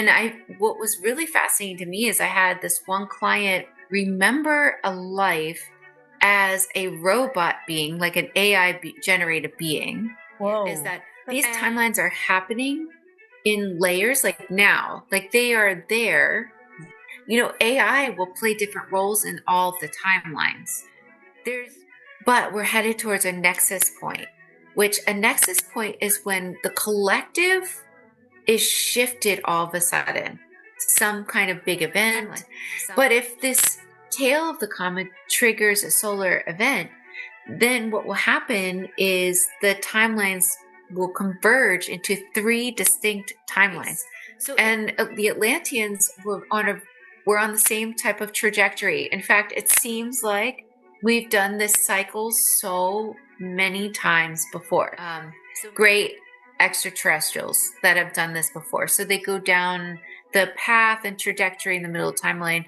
And what was really fascinating to me is I had this one client remember a life as a robot being, like an AI generated being. Whoa. Is that these timelines are happening in layers, like now, like they are there. AI will play different roles in all of the timelines. But we're headed towards a nexus point, which a nexus point is when the collective is shifted all of a sudden, some kind of big event. But if this tail of the comet triggers a solar event, then what will happen is the timelines will converge into 3 distinct timelines. And the Atlanteans were on the same type of trajectory. In fact, it seems like we've done this cycle so many times before. Great extraterrestrials that have done this before. So they go down the path and trajectory in the middle timeline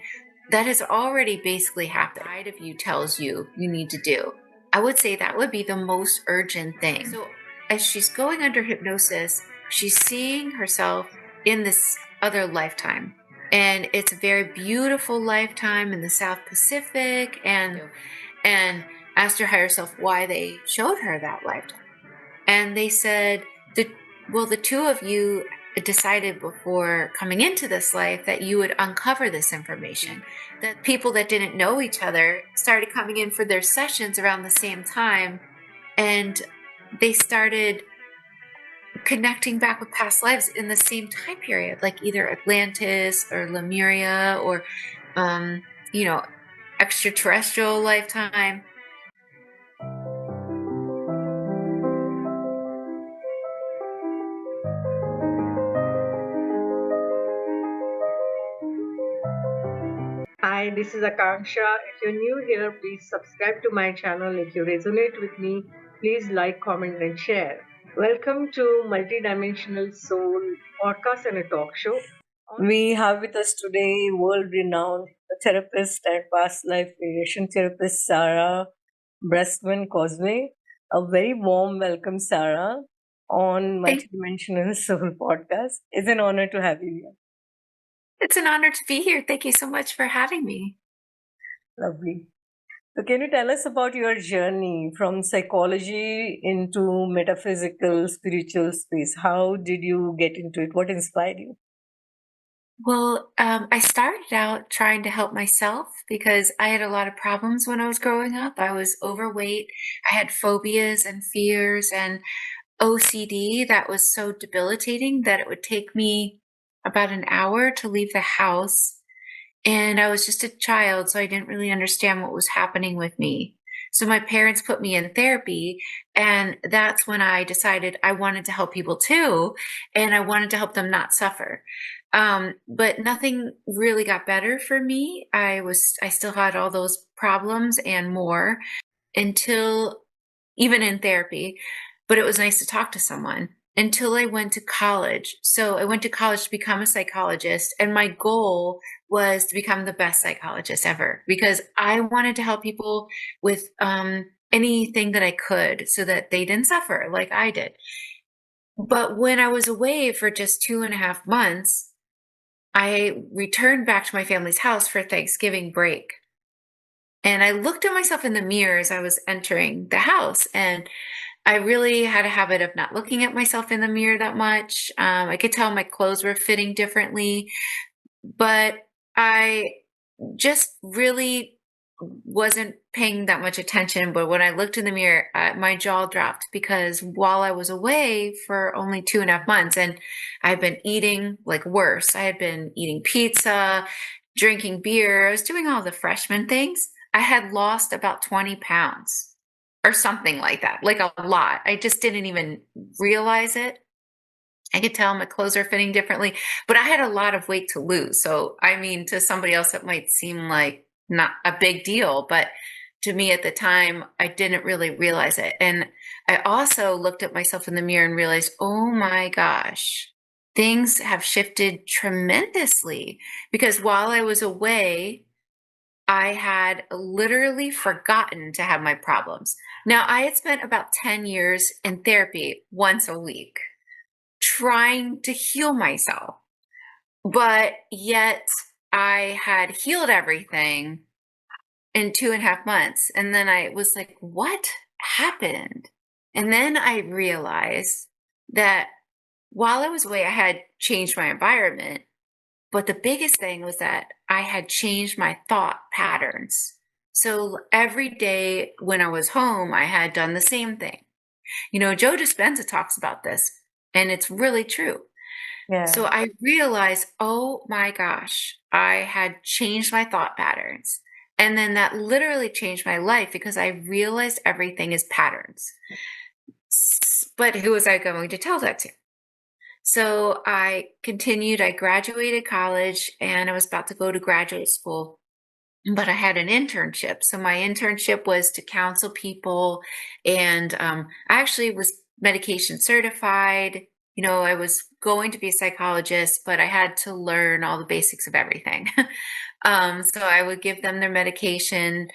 that has already basically happened. Side of you tells you need to do. I would say that would be the most urgent thing. So as she's going under hypnosis, she's seeing herself in this other lifetime. And it's a very beautiful lifetime in the South Pacific, and asked her higher self why they showed her that lifetime. And they said, the two of you decided before coming into this life that you would uncover this information. That people that didn't know each other started coming in for their sessions around the same time, and they started connecting back with past lives in the same time period, like either Atlantis or Lemuria or, extraterrestrial lifetime. Hi, this is Akanksshaa. If you're new here, please subscribe to my channel. If you resonate with me, please like, comment, and share. Welcome to Multidimensional Soul Podcast and a talk show. We have with us today world-renowned therapist and past life regression therapist Sarah Breskman Cosme. A very warm welcome, Sara, on Multidimensional Soul Podcast. It's an honor to have you here. It's an honor to be here. Thank you so much for having me. Lovely. So can you tell us about your journey from psychology into metaphysical, spiritual space? How did you get into it? What inspired you? Well, I started out trying to help myself because I had a lot of problems when I was growing up. I was overweight. I had phobias and fears and OCD that was so debilitating that it would take me about an hour to leave the house. And I was just a child, so I didn't really understand what was happening with me. So my parents put me in therapy, and that's when I decided I wanted to help people too, and I wanted to help them not suffer. But nothing really got better for me. I still had all those problems and more until even in therapy, but it was nice to talk to someone until I went to college. So I went to college to become a psychologist, and my goal was to become the best psychologist ever because I wanted to help people with anything that I could so that they didn't suffer like I did. But when I was away for just 2.5 months, I returned back to my family's house for Thanksgiving break. And I looked at myself in the mirror as I was entering the house, and I really had a habit of not looking at myself in the mirror that much. I could tell my clothes were fitting differently, but I just really wasn't paying that much attention. But when I looked in the mirror, my jaw dropped because while I was away for only 2.5 months, and I've been eating like worse, I had been eating pizza, drinking beer, I was doing all the freshman things. I had lost about 20 pounds. Or something like that, like a lot. I just didn't even realize it. I could tell my clothes are fitting differently, but I had a lot of weight to lose. So, I mean, to somebody else, it might seem like not a big deal, but to me at the time, I didn't really realize it. And I also looked at myself in the mirror and realized, oh my gosh, things have shifted tremendously because while I was away, I had literally forgotten to have my problems. Now, I had spent about 10 years in therapy once a week, trying to heal myself. but yet I had healed everything in 2.5 months. And then I was like, what happened? And then I realized that while I was away, I had changed my environment. But the biggest thing was that I had changed my thought patterns. So every day when I was home, I had done the same thing. Joe Dispenza talks about this, and it's really true. Yeah. So I realized, oh my gosh, I had changed my thought patterns. And then that literally changed my life because I realized everything is patterns. But who was I going to tell that to? So I continued, I graduated college and I was about to go to graduate school, but I had an internship. So my internship was to counsel people, and I actually was medication certified. I was going to be a psychologist, but I had to learn all the basics of everything. So I would give them their medication,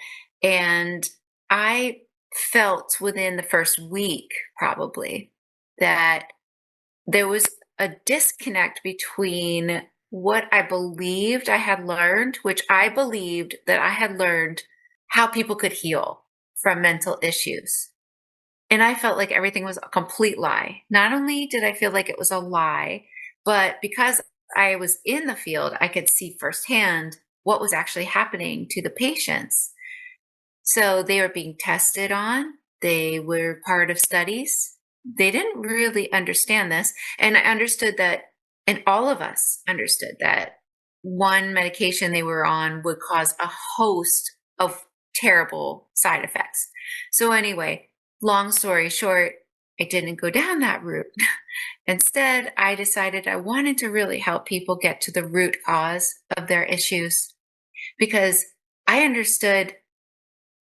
and I felt within the first week probably that there was a disconnect between what I believed I had learned, which I believed that I had learned how people could heal from mental issues. And I felt like everything was a complete lie. Not only did I feel like it was a lie, but because I was in the field, I could see firsthand what was actually happening to the patients. So they were being tested on, they were part of studies. They didn't really understand this. And I understood that, and all of us understood that one medication they were on would cause a host of terrible side effects. So, anyway, long story short, I didn't go down that route. Instead, I decided I wanted to really help people get to the root cause of their issues because I understood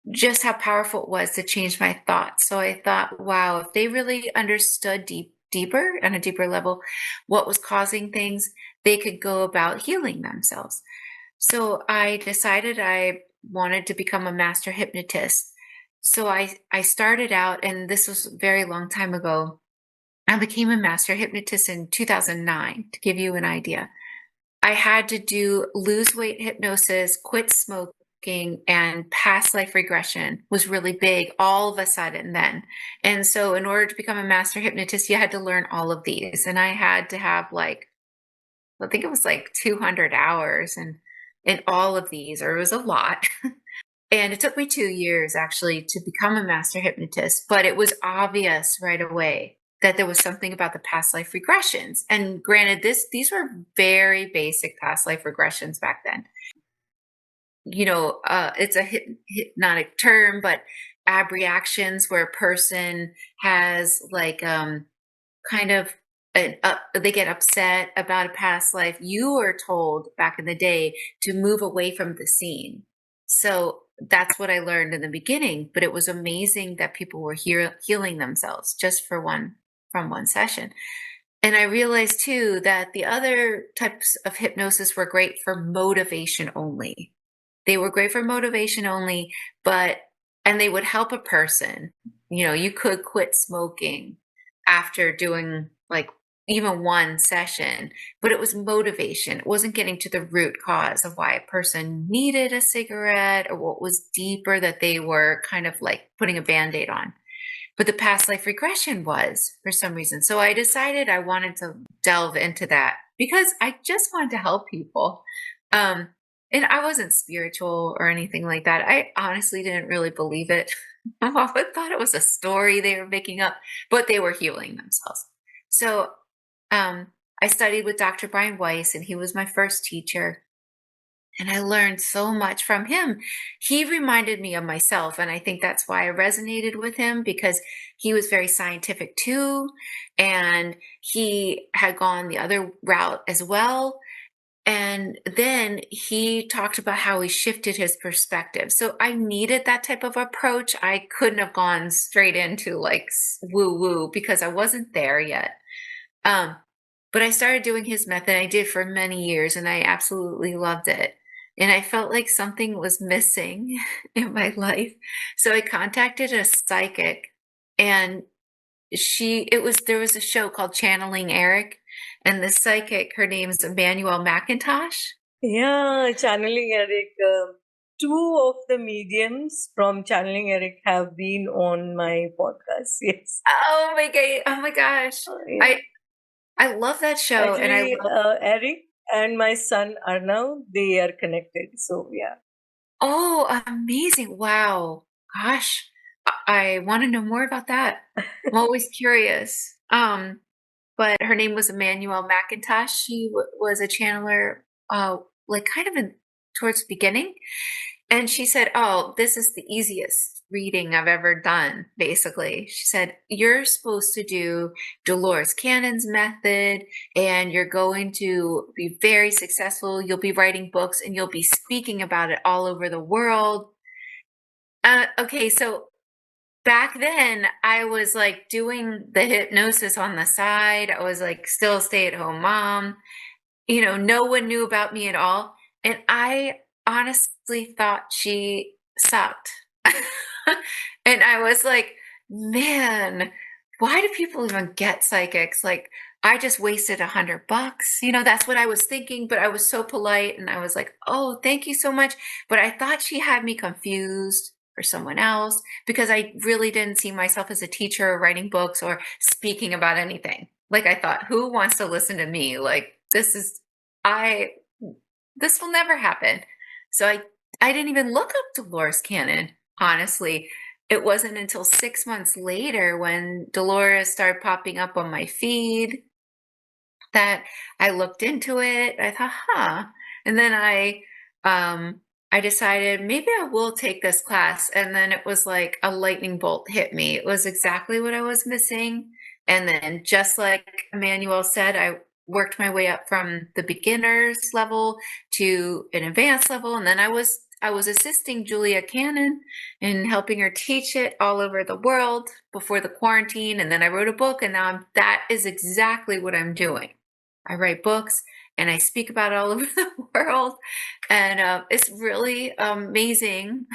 just how powerful it was to change my thoughts. So I thought, wow, if they really understood deeper on a deeper level what was causing things, they could go about healing themselves. So I decided I wanted to become a master hypnotist. So I started out, and this was a very long time ago. I became a master hypnotist in 2009, to give you an idea. I had to do lose weight hypnosis, quit smoking, and past life regression was really big all of a sudden then. And so in order to become a master hypnotist, you had to learn all of these. And I had to have I think it was like 200 hours and in all of these, or it was a lot. And it took me 2 years actually to become a master hypnotist, but it was obvious right away that there was something about the past life regressions. And granted, these were very basic past life regressions back then. It's a hypnotic term, but abreactions where a person has kind of they get upset about a past life. You were told back in the day to move away from the scene. So that's what I learned in the beginning, but it was amazing that people were healing themselves just from one session. And I realized too that the other types of hypnosis were great for motivation only. They were great for motivation only, and they would help a person. You could quit smoking after doing even one session, but it was motivation. It wasn't getting to the root cause of why a person needed a cigarette or what was deeper that they were kind of like putting a band-aid on. But the past life regression was for some reason. So I decided I wanted to delve into that because I just wanted to help people. And I wasn't spiritual or anything like that. I honestly didn't really believe it. I thought it was a story they were making up, but they were healing themselves. So I studied with Dr. Brian Weiss, and he was my first teacher. And I learned so much from him. He reminded me of myself. And I think that's why I resonated with him, because he was very scientific too. And he had gone the other route as well. And then he talked about how he shifted his perspective. So I needed that type of approach. I couldn't have gone straight into woo woo because I wasn't there yet. But I started doing his method. I did for many years and I absolutely loved it. And I felt like something was missing in my life. So I contacted a psychic, and there was a show called Channeling Eric. And the psychic, her name's Emmanuel McIntosh. Yeah, Channeling Eric. Two of the mediums from Channeling Eric have been on my podcast. Yes. Oh my god! Oh my gosh! Yeah. I love that show, and I Actually, love. Eric and my son Arnav, they are connected. So yeah. Oh, amazing! Wow, gosh, I want to know more about that. I'm always curious. But her name was Emmanuel McIntosh. She was a channeler, like kind of towards the beginning. And she said, "Oh, this is the easiest reading I've ever done," basically. She said, "You're supposed to do Dolores Cannon's method, and you're going to be very successful. You'll be writing books and you'll be speaking about it all over the world." Okay, so back then I was like doing the hypnosis on the side. I was like still a stay-at-home mom. No one knew about me at all. And I honestly thought she sucked. And I was like, man, why do people even get psychics? Like, I just wasted $100. That's what I was thinking, but I was so polite and I was like, oh, thank you so much. But I thought she had me confused for someone else because I really didn't see myself as a teacher or writing books or speaking about anything. Like, I thought, who wants to listen to me? Like, I, this will never happen. So I didn't even look up Dolores Cannon, honestly. It wasn't until 6 months later when Dolores started popping up on my feed that I looked into it. I thought, huh. And then I decided maybe I will take this class. And then it was like a lightning bolt hit me. It was exactly what I was missing. And then just like Emmanuel said, I worked my way up from the beginners level to an advanced level. And then I was assisting Julia Cannon in helping her teach it all over the world before the quarantine. And then I wrote a book, and now that is exactly what I'm doing. I write books and I speak about it all over the world. And it's really amazing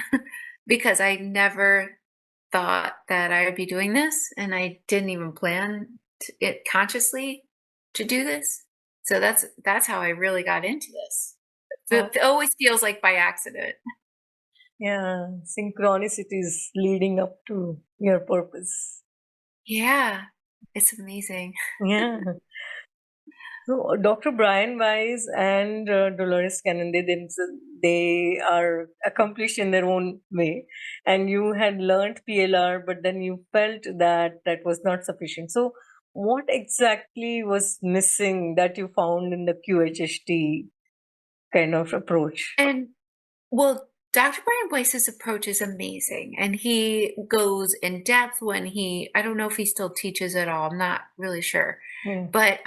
because I never thought that I would be doing this, and I didn't even plan it consciously to do this. So that's how I really got into this. Oh, It always feels like by accident. yeah. Synchronicities leading up to your purpose. Yeah, it's amazing. Yeah. So Dr. Brian Weiss and Dolores Cannon, they are accomplished in their own way. And you had learned PLR, but then you felt that that was not sufficient. So what exactly was missing that you found in the QHHT kind of approach? And well, Dr. Brian Weiss's approach is amazing, and he goes in depth when I don't know if he still teaches at all. I'm not really sure, Yeah. but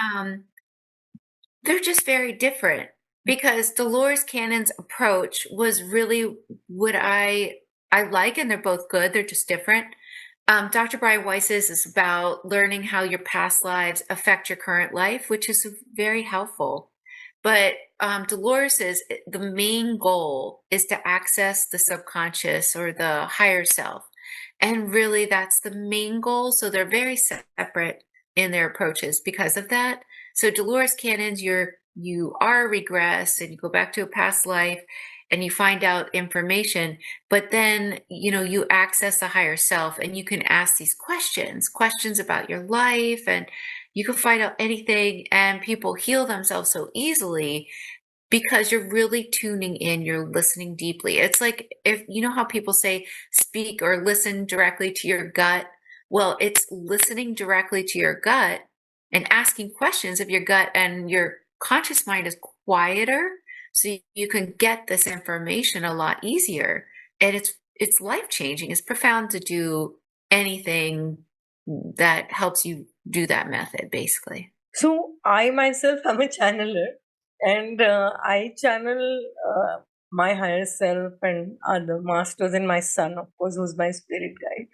they're just very different because Dolores Cannon's approach was really what I like, and they're both good. They're just different. Dr. Brian Weiss's is about learning how your past lives affect your current life, which is very helpful. But Dolores's, the main goal is to access the subconscious or the higher self. And really, that's the main goal. So they're very separate in their approaches because of that. So Dolores Cannon's, you are regress and you go back to a past life and you find out information, but then you access the higher self and you can ask these questions about your life, and you can find out anything, and people heal themselves so easily because you're really tuning in, you're listening deeply. It's like, if you know how people say speak or listen directly to your gut. Well, it's listening directly to your gut and asking questions of your gut, and your conscious mind is quieter, so you can get this information a lot easier. And it's life changing. It's profound to do anything that helps you do that method, basically. So I myself am a channeler, and I channel my higher self and other masters and my son, of course, who's my spirit guide.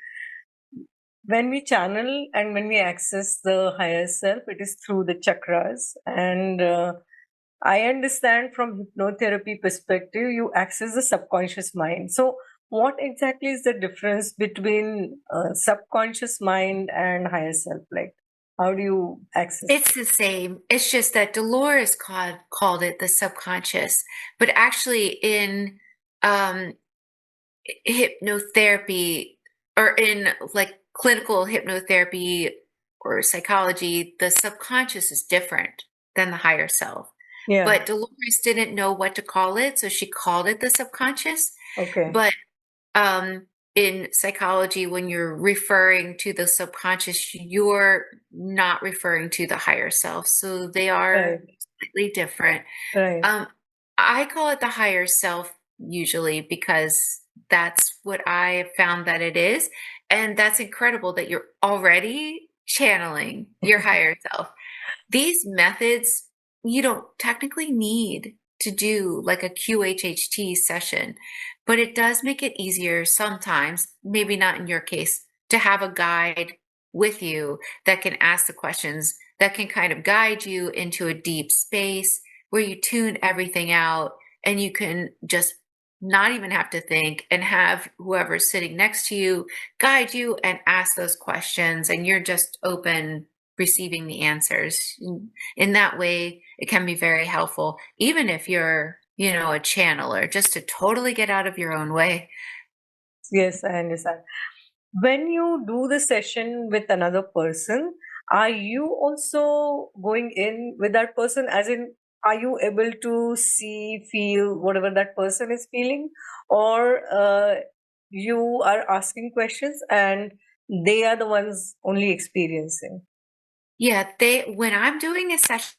When we channel and when we access the higher self, it is through the chakras. And I understand from hypnotherapy perspective, you access the subconscious mind. So, what exactly is the difference between subconscious mind and higher self? Like, How do you access? It's the same. It's just that Dolores called it the subconscious, but actually in um, hypnotherapy or in like clinical hypnotherapy or psychology, the subconscious is different than the higher self. Yeah. But Dolores didn't know what to call it, so she called it the subconscious. Okay. But um, in psychology, when you're referring to the subconscious, you're not referring to the higher self. So they are Right. slightly different. Right. Um, I call it the higher self usually because that's what I have found that it is. And that's incredible that you're already channeling your higher self. These methods, you don't technically need to do like a QHHT session, but it does make it easier sometimes, maybe not in your case, to have a guide with you that can ask the questions, that can kind of guide you into a deep space where you tune everything out and you can just not even have to think and have whoever's sitting next to you guide you and ask those questions and you're just open receiving the answers. In that way, it can be very helpful, even if you're, a channeler, just to totally get out of your own way. Yes, I understand. When you do the session with another person, are you also going in with that person? As in, are you able to see, feel whatever that person is feeling? Or you are asking questions and they are the ones only experiencing? Yeah, when I'm doing a session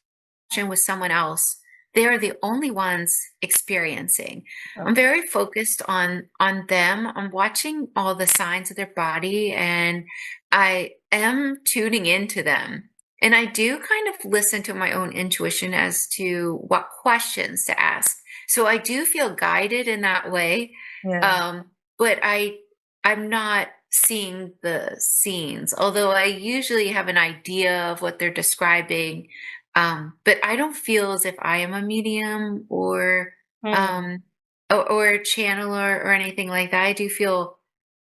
with someone else, they are the only ones experiencing. I'm Okay. very focused on them. I'm watching all the signs of their body and I am tuning into them. And I do kind of listen to my own intuition as to what questions to ask. So I do feel guided in that way. Yeah. Um, but I'm not seeing the scenes, although I usually have an idea of what they're describing. But I don't feel as if I am a medium Hmm. um, or a channeler or anything like that. I do feel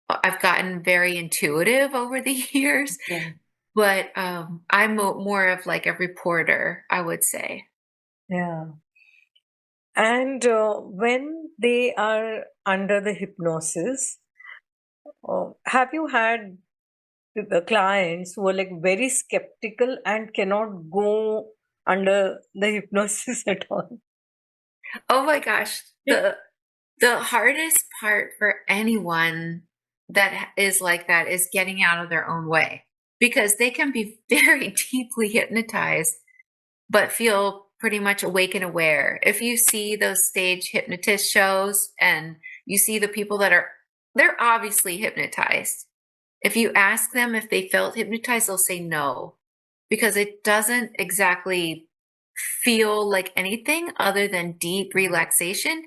I've gotten very intuitive over the years, Yeah. but I'm more of like a reporter, I would say. Yeah. And when they are under the hypnosis, have you had the clients who are like very skeptical and cannot go under the hypnosis at all? Oh my gosh, the hardest part for anyone that is like that is getting out of their own way because they can be very deeply hypnotized but feel pretty much awake and aware. If you see those stage hypnotist shows and you see the people they're obviously hypnotized. If you ask them if they felt hypnotized, they'll say no because it doesn't exactly feel like anything other than deep relaxation.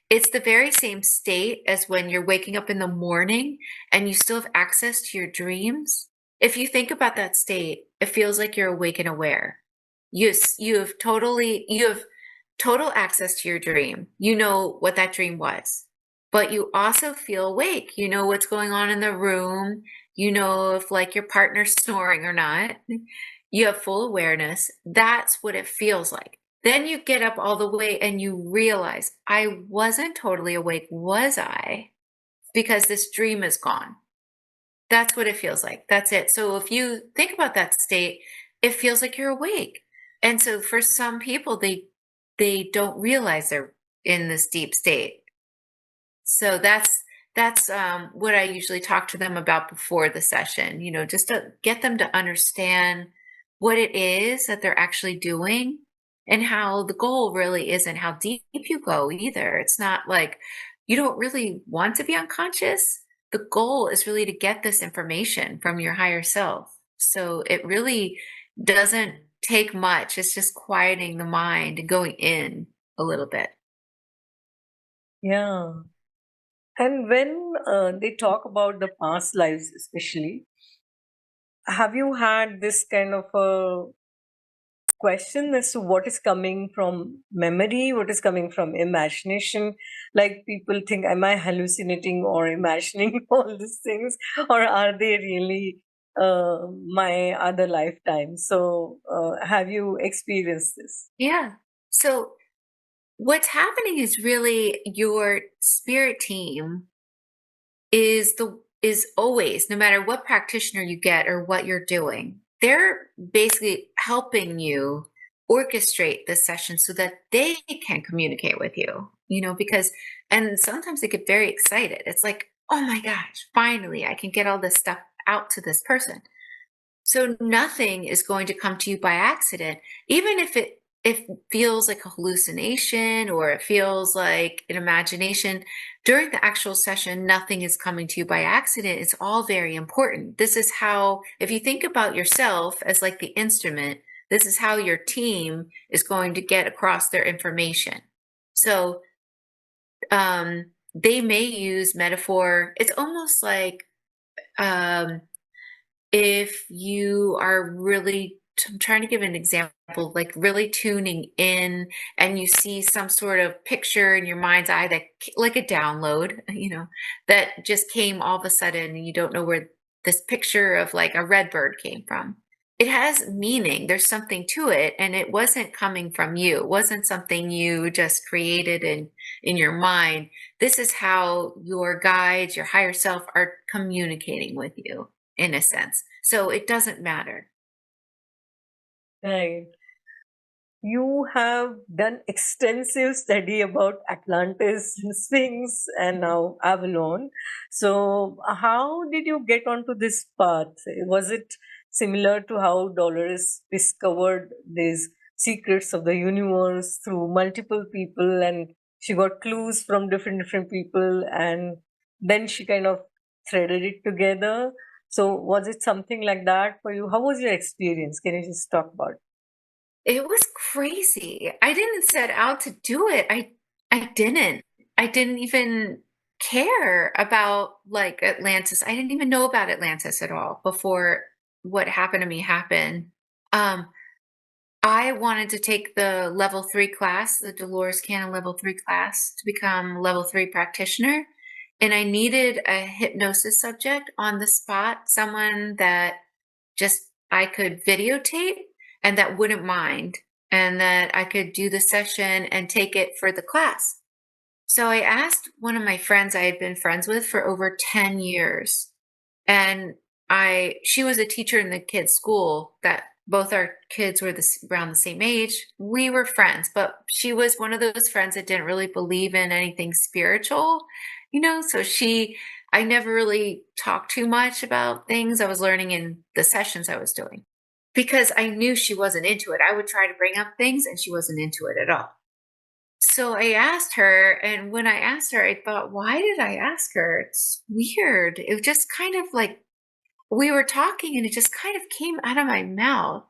It's the very same state as when you're waking up in the morning and you still have access to your dreams. If you think about that state, it feels like you're awake and aware. You have total access to your dream. You know what that dream was. But you also feel awake. You know what's going on in the room. You know if like your partner's snoring or not. You have full awareness. That's what it feels like. Then you get up all the way and you realize, I wasn't totally awake, was I? Because this dream is gone. That's what it feels like. That's it. So if you think about that state, it feels like you're awake. And so for some people, they don't realize they're in this deep state. So that's what I usually talk to them about before the session, just to get them to understand what it is that they're actually doing and how the goal really isn't how deep you go either. It's not like you don't really want to be unconscious. The goal is really to get this information from your higher self. So it really doesn't take much. It's just quieting the mind and going in a little bit. Yeah. And when they talk about the past lives, especially, have you had this kind of a question as to what is coming from memory, what is coming from imagination? Like people think, am I hallucinating or imagining all these things, or are they really? my other lifetime. So, have you experienced this? Yeah. So what's happening is really your spirit team is always, no matter what practitioner you get or what you're doing, they're basically helping you orchestrate this session so that they can communicate with you, because and sometimes they get very excited. It's like, oh my gosh, finally I can get all this stuff out to this person. So nothing is going to come to you by accident, even if it feels like a hallucination or it feels like an imagination. During the actual session, nothing is coming to you by accident. It's all very important. This is how, if you think about yourself as like the instrument, this is how your team is going to get across their information. So they may use metaphor. It's almost like um, if you are really I'm trying to give an example, like really tuning in and you see some sort of picture in your mind's eye that like a download, that just came all of a sudden and you don't know where this picture of like a red bird came from. It has meaning. There's something to it, and it wasn't coming from you. It wasn't something you just created in your mind. This is how your guides, your higher self are communicating with you in a sense. So it doesn't matter. Right. You have done extensive study about Atlantis, Sphinx, and now Avalon. So, how did you get onto this path? Was it similar to how Dolores discovered these secrets of the universe through multiple people, and she got clues from different people, and then she kind of threaded it together? So, was it something like that for you? How was your experience? Can you just talk about? It was crazy. I didn't set out to do it. I didn't. I didn't even care about like Atlantis. I didn't even know about Atlantis at all before what happened to me happened. Um, I wanted to take the level 3 class, the Dolores Cannon level 3 class to become level 3 practitioner. And I needed a hypnosis subject on the spot, someone that just I could videotape and that wouldn't mind, and that I could do the session and take it for the class. So I asked one of my friends I had been friends with for over 10 years. And she was a teacher in the kids' school that both our kids were around the same age. We were friends, but she was one of those friends that didn't really believe in anything spiritual, so I never really talked too much about things I was learning in the sessions I was doing because I knew she wasn't into it. I would try to bring up things and she wasn't into it at all. So I asked her, and when I asked her, I thought, why did I ask her? It's weird. It was just kind of like we were talking and it just kind of came out of my mouth.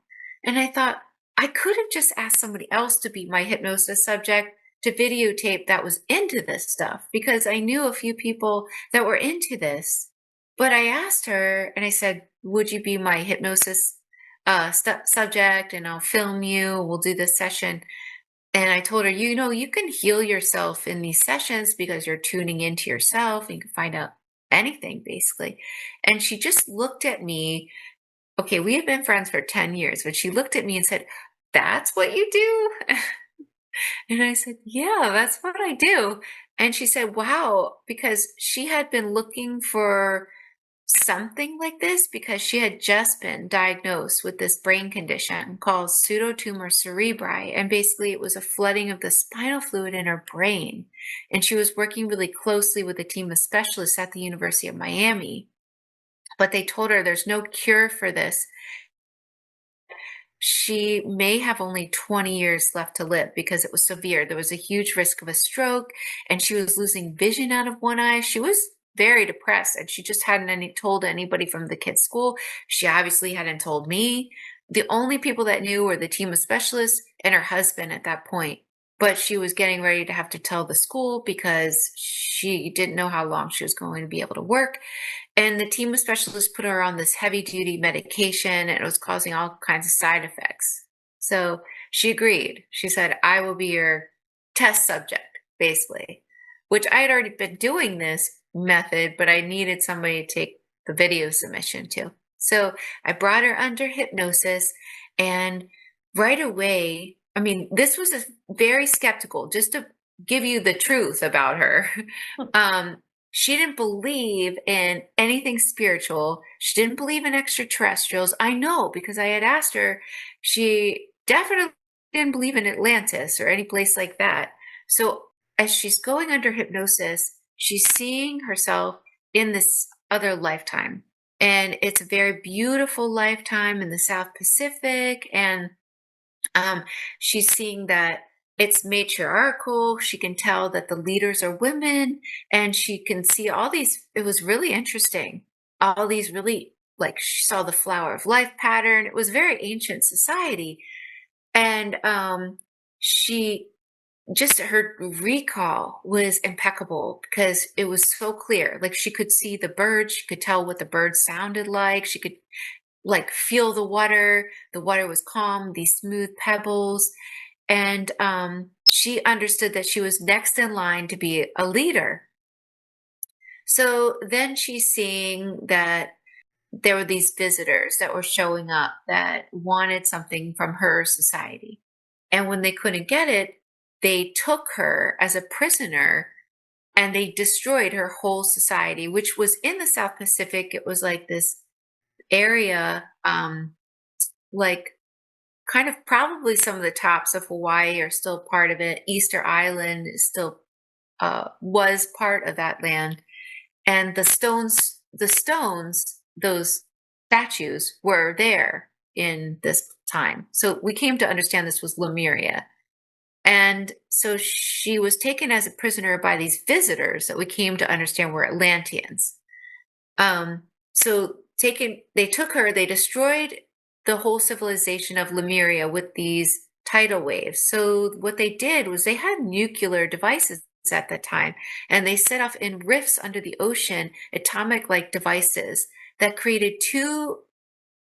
And I thought, I could have just asked somebody else to be my hypnosis subject to videotape that was into this stuff because I knew a few people that were into this. But I asked her and I said, would you be my hypnosis subject, and I'll film you. We'll do this session. And I told her, you can heal yourself in these sessions because you're tuning into yourself and you can find out anything basically. And she just looked at me. Okay, we had been friends for 10 years, but she looked at me and said, that's what you do? And I said, yeah, that's what I do. And she said, wow, because she had been looking for something like this because she had just been diagnosed with this brain condition called pseudotumor cerebri. And basically, it was a flooding of the spinal fluid in her brain. And she was working really closely with a team of specialists at the University of Miami. But they told her there's no cure for this. She may have only 20 years left to live because it was severe. There was a huge risk of a stroke, and she was losing vision out of one eye. She was very depressed, and she just hadn't told anybody from the kids' school. She obviously hadn't told me. The only people that knew were the team of specialists and her husband at that point. But she was getting ready to have to tell the school because she didn't know how long she was going to be able to work. And the team of specialists put her on this heavy duty medication and it was causing all kinds of side effects. So she agreed. She said, I will be your test subject, basically, which I had already been doing this method, but I needed somebody to take the video submission to. So I brought her under hypnosis, and right away, I mean, this was a very skeptical, just to give you the truth about her. Um, she didn't believe in anything spiritual. She didn't believe in extraterrestrials. I know because I had asked her. She definitely didn't believe in Atlantis or any place like that. So as she's going under hypnosis, she's seeing herself in this other lifetime. And it's a very beautiful lifetime in the South Pacific. And um, she's seeing that it's matriarchal. She can tell that the leaders are women, and she can see all these. It was really interesting. All these really, like, she saw the flower of life pattern. It was very ancient society. And she just, her recall was impeccable because it was so clear. Like, she could see the birds, she could tell what the birds sounded like. She could, like, feel the water. The water was calm, these smooth pebbles. And she understood that she was next in line to be a leader. So then she's seeing that there were these visitors that were showing up that wanted something from her society. And when they couldn't get it, they took her as a prisoner and they destroyed her whole society, which was in the South Pacific. It was like this area, like kind of probably some of the tops of Hawaii are still part of it. Easter Island is still was part of that land. And the stones, those statues were there in this time. So we came to understand this was Lemuria. And so she was taken as a prisoner by these visitors that we came to understand were Atlanteans. So they took her, they destroyed the whole civilization of Lemuria with these tidal waves. So what they did was they had nuclear devices at that time, and they set off in rifts under the ocean atomic like devices that created two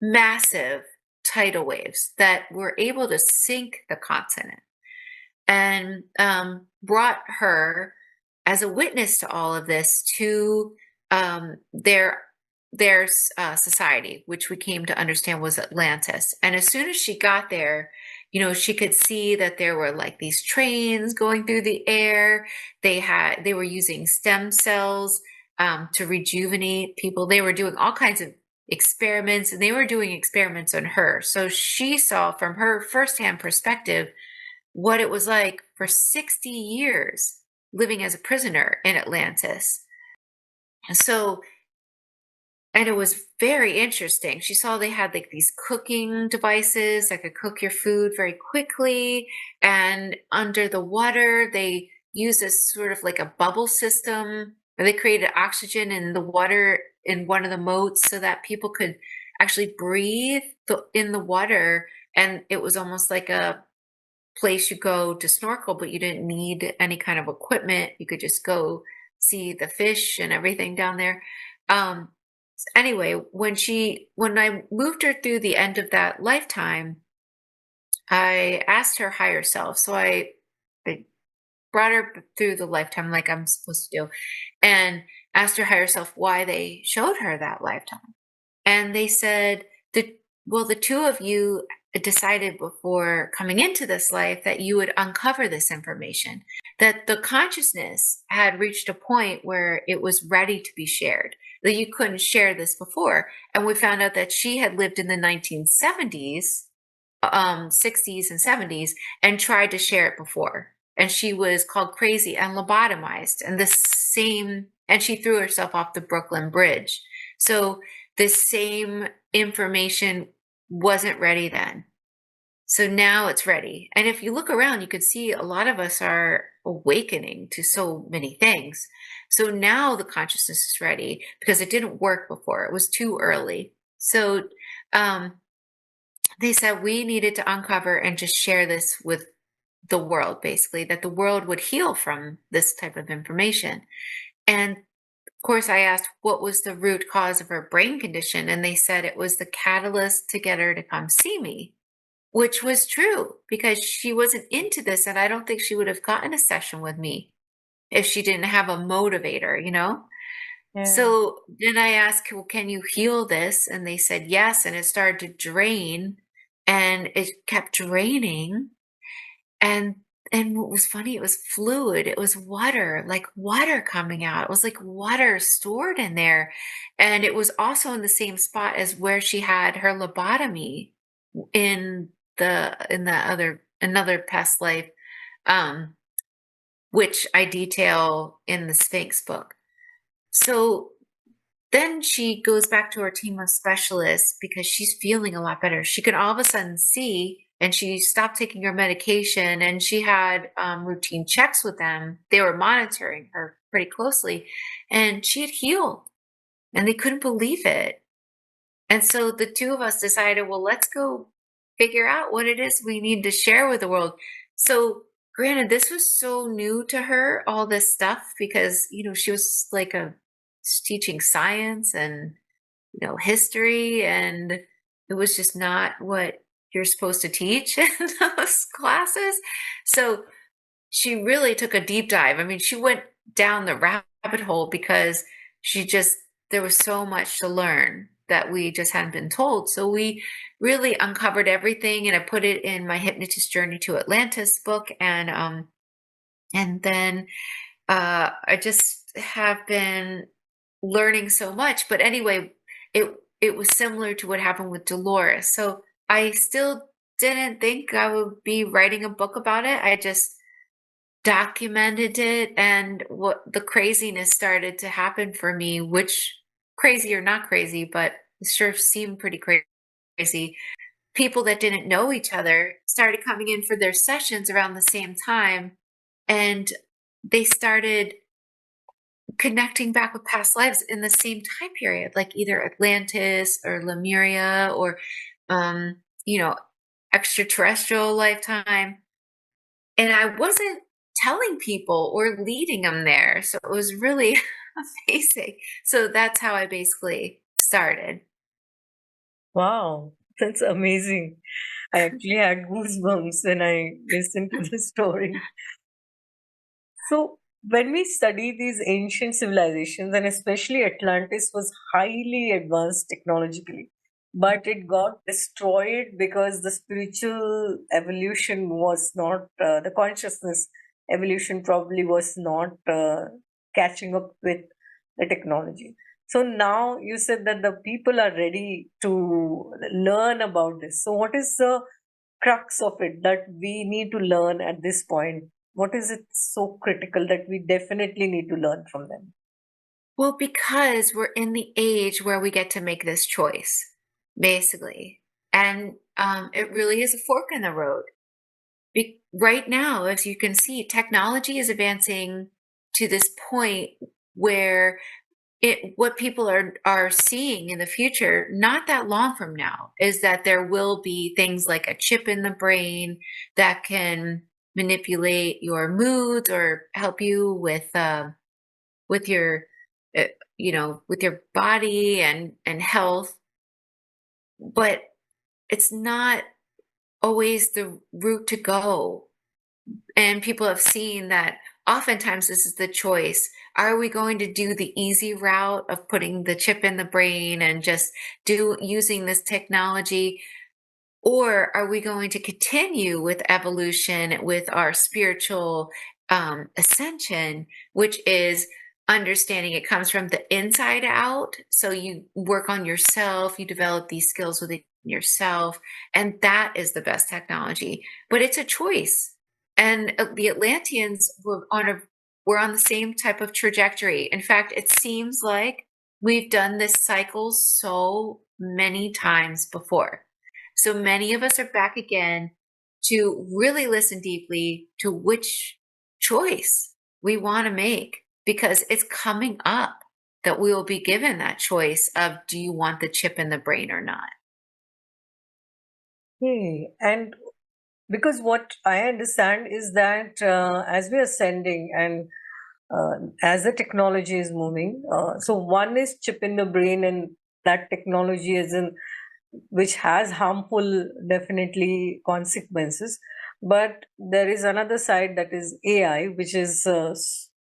massive tidal waves that were able to sink the continent, and brought her as a witness to all of this to their society, which we came to understand was Atlantis. And as soon as she got there, she could see that there were like these trains going through the air. They were using stem cells to rejuvenate people. They were doing all kinds of experiments, and they were doing experiments on her. So she saw from her firsthand perspective what it was like for 60 years living as a prisoner in Atlantis. So, and it was very interesting. She saw they had like these cooking devices that could cook your food very quickly. And under the water, they used a sort of like a bubble system where they created oxygen in the water in one of the moats so that people could actually breathe in the water. And it was almost like a place you go to snorkel, but you didn't need any kind of equipment. You could just go see the fish and everything down there. Um, anyway, when I moved her through the end of that lifetime, I asked her higher self. So I brought her through the lifetime like I'm supposed to do, and asked her higher self why they showed her that lifetime. And they said, the two of you decided before coming into this life that you would uncover this information, that the consciousness had reached a point where it was ready to be shared, that you couldn't share this before. And we found out that she had lived in the 1970s, 60s and 70s, and tried to share it before. And she was called crazy and lobotomized. And she threw herself off the Brooklyn Bridge. So the same information wasn't ready then. So now it's ready. And if you look around, you can see a lot of us are awakening to so many things. So now the consciousness is ready because it didn't work before. It was too early. So they said we needed to uncover and just share this with the world, basically, that the world would heal from this type of information. And of course, I asked what was the root cause of her brain condition, and they said it was the catalyst to get her to come see me, which was true because she wasn't into this, and I don't think she would have gotten a session with me if she didn't have a motivator. Yeah. So then I asked, well, can you heal this? And they said yes. And it started to drain and it kept draining. And and what was funny, it was fluid. It was water, like water coming out. It was like water stored in there. And it was also in the same spot as where she had her lobotomy in the other another past life, um, which I detail in the Sphinx book. So then she goes back to her team of specialists because she's feeling a lot better. She could all of a sudden see, and she stopped taking her medication, and she had routine checks with them. They were monitoring her pretty closely, and she had healed, and they couldn't believe it. And so the two of us decided, well, let's go figure out what it is we need to share with the world. So, granted, this was so new to her, all this stuff, because, she was like teaching science and, history, and it was just not what you're supposed to teach in those classes. So, she really took a deep dive. I mean, she went down the rabbit hole because there was so much to learn that we just hadn't been told. So we really uncovered everything, and I put it in my Hypnotist Journey to Atlantis book. And then I just have been learning so much. But anyway, it it was similar to what happened with Dolores. So I still didn't think I would be writing a book about it. I just documented it, and what the craziness started to happen for me, which crazy or not crazy, but it sure seemed pretty crazy. People that didn't know each other started coming in for their sessions around the same time, and they started connecting back with past lives in the same time period, like either Atlantis or Lemuria or, um, you know, extraterrestrial lifetime. And I wasn't telling people or leading them there. So it was really amazing. So that's how I basically started. Wow, that's amazing. I actually had goosebumps when I listened to the story. So, when we study these ancient civilizations, and especially Atlantis was highly advanced technologically, but it got destroyed because the spiritual evolution was not, the consciousness evolution probably was not catching up with the technology. So now you said that the people are ready to learn about this. So, what is the crux of it that we need to learn at this point? What is it so critical that we definitely need to learn from them? Well, because we're in the age where we get to make this choice, basically. And it really is a fork in the road. Right now, as you can see, technology is advancing to this point where what people are seeing in the future, not that long from now, is that there will be things like a chip in the brain that can manipulate your moods or help you with your uh, with your body and health. But it's not always the route to go. And people have seen that oftentimes this is the choice. Are we going to do the easy route of putting the chip in the brain and just using this technology? Or are we going to continue with evolution, with our spiritual ascension, which is understanding it comes from the inside out? So you work on yourself, you develop these skills within yourself, and that is the best technology. But it's a choice. And the Atlanteans were on the same type of trajectory. In fact, it seems like we've done this cycle so many times before. So many of us are back again to really listen deeply to which choice we want to make, because it's coming up that we will be given that choice of, do you want the chip in the brain or not? Hey, and because what I understand is that as we are sending and as the technology is moving, so one is chip in the brain, and that technology is in which has harmful definitely consequences. But there is another side, that is AI, which is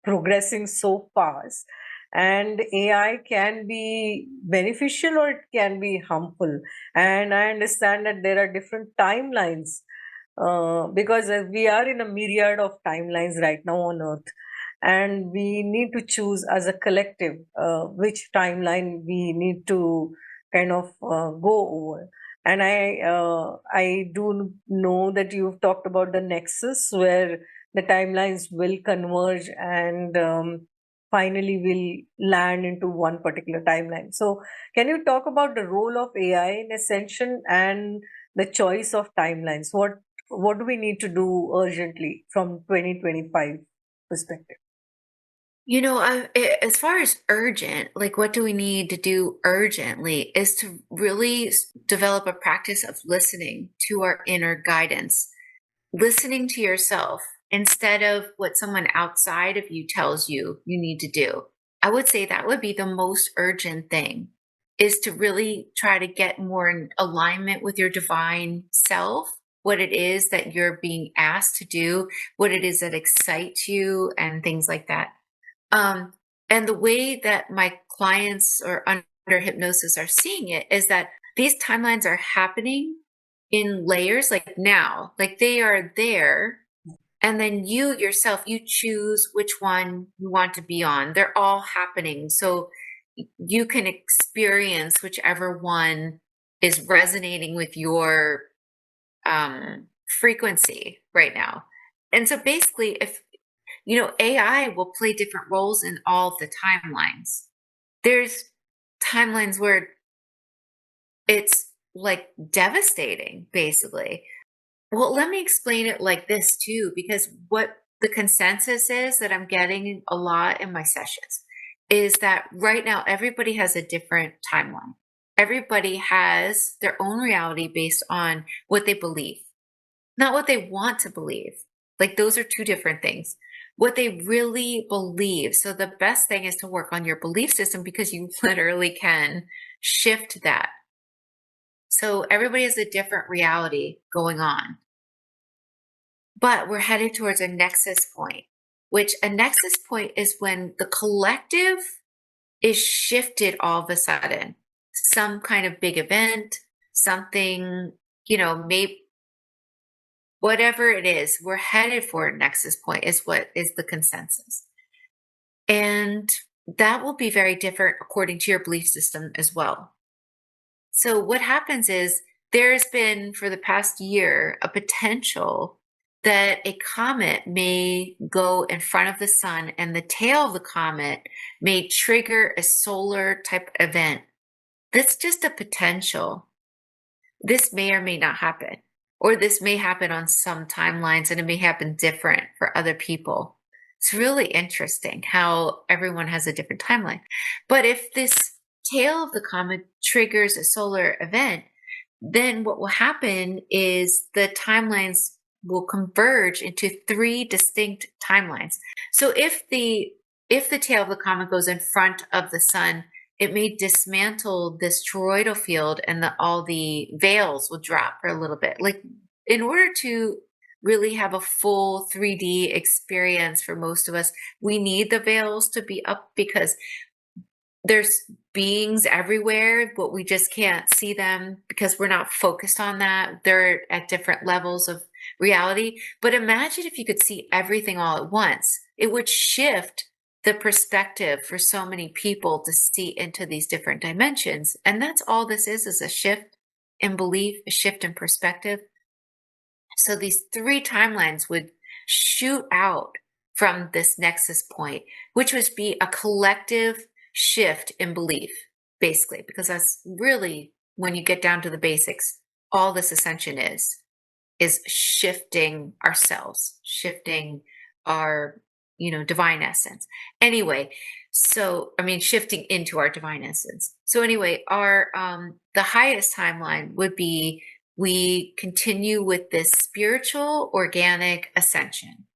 progressing so fast and AI can be beneficial or it can be harmful. And I understand that there are different timelines, because we are in a myriad of timelines right now on Earth, and we need to choose as a collective which timeline we need to kind of go over. And I do know that you've talked about the nexus where the timelines will converge and finally will land into one particular timeline. So, can you talk about the role of AI in Ascension and the choice of timelines? What do we need to do urgently from 2025 perspective? As far as urgent, like what do we need to do urgently is to really develop a practice of listening to our inner guidance, listening to yourself instead of what someone outside of you tells you need to do. I would say that would be the most urgent thing is to really try to get more in alignment with your divine self, what it is that you're being asked to do, what it is that excites you, and things like that. Um, and the way that my clients or under hypnosis are seeing it is that these timelines are happening in layers, like now, like they are there. And then you yourself, you choose which one you want to be on. They're all happening. So you can experience whichever one is resonating with your frequency right now. And so basically, if AI will play different roles in all of the timelines. There's timelines where it's like devastating, basically. Well, let me explain it like this too, because what the consensus is that I'm getting a lot in my sessions is that right now everybody has a different timeline. Everybody has their own reality based on what they believe, not what they want to believe. Like those are two different things. What they really believe. So the best thing is to work on your belief system because you literally can shift that. So everybody has a different reality going on. But we're headed towards a nexus point, which a nexus point is when the collective is shifted all of a sudden. Some kind of big event, something, maybe whatever it is, we're headed for a nexus point is what is the consensus. And that will be very different according to your belief system as well. So what happens is there's been for the past year a potential that a comet may go in front of the sun and the tail of the comet may trigger a solar type event. That's just a potential. This may or may not happen, or this may happen on some timelines and it may happen different for other people. It's really interesting how everyone has a different timeline. But if this tail of the comet triggers a solar event, then what will happen is the timelines will converge into three distinct timelines. So if the tail of the comet goes in front of the sun, it may dismantle this toroidal field and all the veils will drop for a little bit. Like in order to really have a full 3D experience for most of us, we need the veils to be up because there's beings everywhere, but we just can't see them because we're not focused on that. They're at different levels of reality. But imagine if you could see everything all at once. It would shift the perspective for so many people to see into these different dimensions. And that's all this is a shift in belief, a shift in perspective. So these three timelines would shoot out from this nexus point, which would be a collective shift in belief, basically, because that's really when you get down to the basics, all this ascension is shifting ourselves, shifting our, divine essence. Anyway, so I mean shifting into our divine essence. So anyway, our the highest timeline would be we continue with this spiritual organic ascension,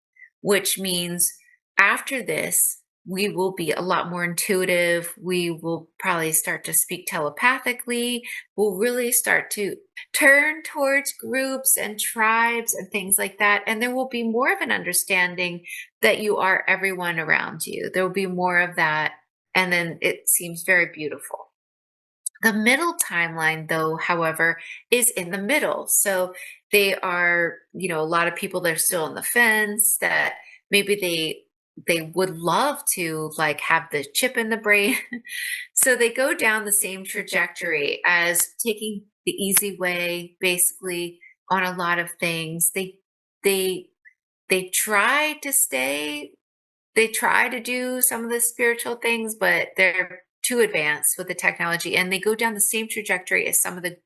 which means after this, we will be a lot more intuitive. We will probably start to speak telepathically. We'll really start to turn towards groups and tribes and things like that. And there will be more of an understanding that you are everyone around you. There will be more of that and then it seems very beautiful. The middle timeline, though, however, is in the middle. So they are, a lot of people that are still on the fence, that maybe they would love to like have the chip in the brain. So they go down the same trajectory as taking the easy way, basically, on a lot of things. They they try to stay they try to do some of the spiritual things, but they're too advanced with the technology, and they go down the same trajectory as some of the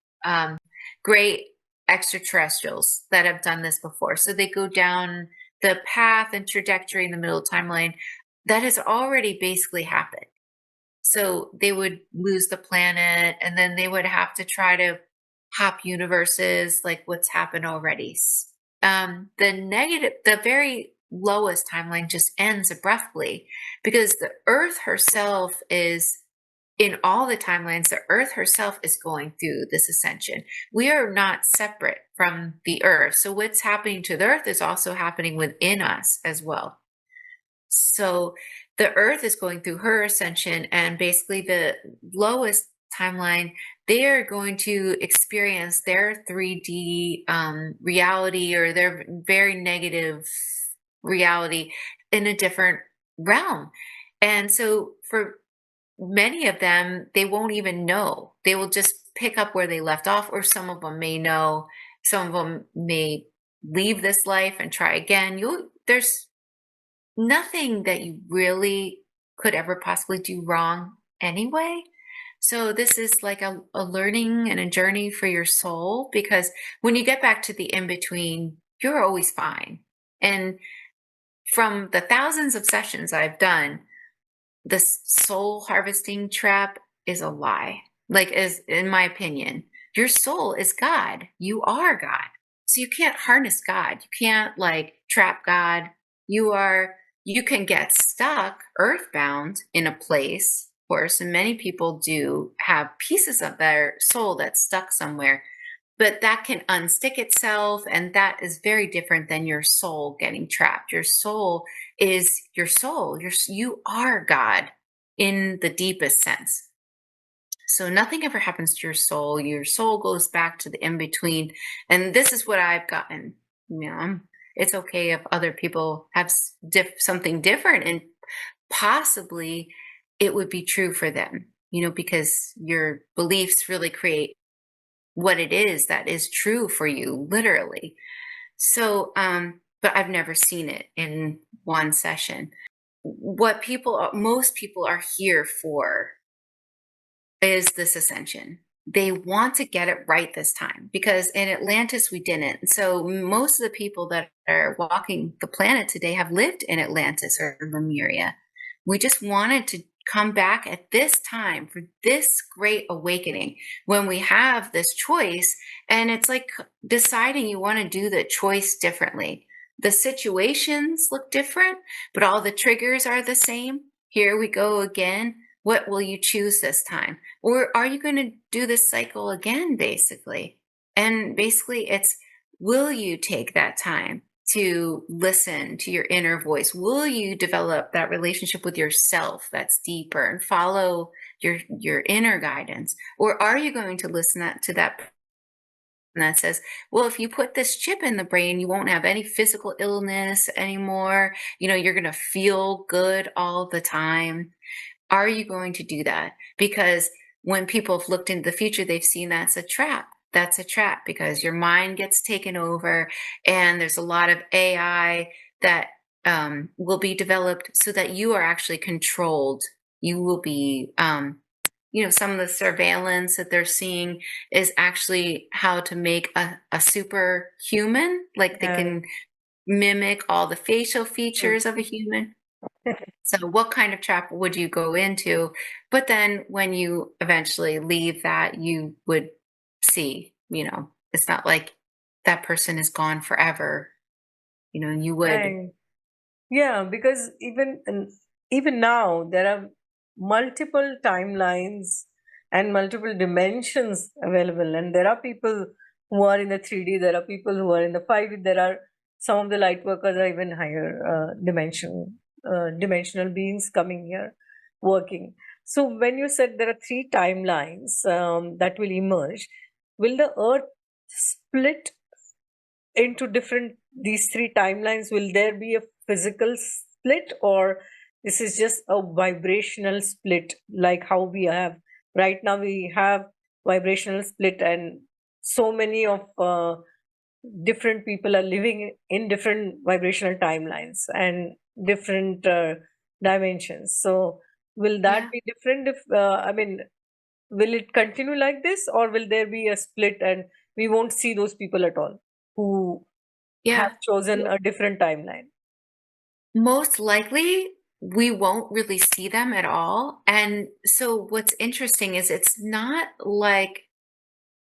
great extraterrestrials that have done this before. So they go down the path and trajectory in the middle timeline that has already basically happened. So they would lose the planet, and then they would have to try to hop universes like what's happened already. The very lowest timeline just ends abruptly because the Earth herself is in all the timelines. The Earth herself is going through this ascension. We are not separate from the Earth. So what's happening to the Earth is also happening within us as well. So the Earth is going through her ascension, and basically the lowest timeline, they are going to experience their 3D reality, or their very negative reality, in a different realm. And so for many of them, they won't even know. They will just pick up where they left off, or some of them may know, some of them may leave this life and try again. There's nothing that you really could ever possibly do wrong anyway. So this is like a learning and a journey for your soul, because when you get back to the in-between, you're always fine. And from the thousands of sessions I've done, the soul harvesting trap is a lie. Like, as in my opinion, your soul is God. You are God. So you can't harness God. You can't like trap God. You can get stuck earthbound in a place, of course, and many people do have pieces of their soul that's stuck somewhere, but that can unstick itself, and that is very different than your soul getting trapped. Your soul is your soul. You are God in the deepest sense. So nothing ever happens to your soul. Your soul goes back to the in-between. And this is what I've gotten. It's okay if other people have something different, and possibly it would be true for them, because your beliefs really create what it is that is true for you, literally. So, but I've never seen it in one session. What most people are here for is this ascension. They want to get it right this time, because in Atlantis we didn't. So most of the people that are walking the planet today have lived in Atlantis or Lemuria. We just wanted to come back at this time for this great awakening, when we have this choice, and it's like deciding you want to do the choice differently. The situations look different, but all the triggers are the same. Here we go again. What will you choose this time? Or are you going to do this cycle again, basically? And basically it's, will you take that time to listen to your inner voice? Will you develop that relationship with yourself that's deeper and follow your inner guidance? Or are you going to listen to that that says, well, if you put this chip in the brain, you won't have any physical illness anymore. You're going to feel good all the time. Are you going to do that? Because when people have looked into the future, they've seen that's a trap. That's a trap, because your mind gets taken over, and there's a lot of AI that will be developed so that you are actually controlled. You will be, some of the surveillance that they're seeing is actually how to make a superhuman, like they can mimic all the facial features of a human. So what kind of trap would you go into? But then when you eventually leave that, you would see, it's not like that person is gone forever. You would. And yeah, because even now there are multiple timelines and multiple dimensions available, and there are people who are in the 3D, there are people who are in the 5D, there are some of the light workers are even higher dimensional beings coming here. working. So when you said there are three timelines that will emerge, will the earth split into different these three timelines? Will there be a physical split, or this is just a vibrational split, like how we have right now? We have vibrational split, and so many of different people are living in different vibrational timelines and different dimensions. So will that Yeah. be different if I mean, will it continue like this, or will there be a split and we won't see those people at all who have Yeah. chosen a different timeline? Most likely, we won't really see them at all. And so what's interesting is it's not like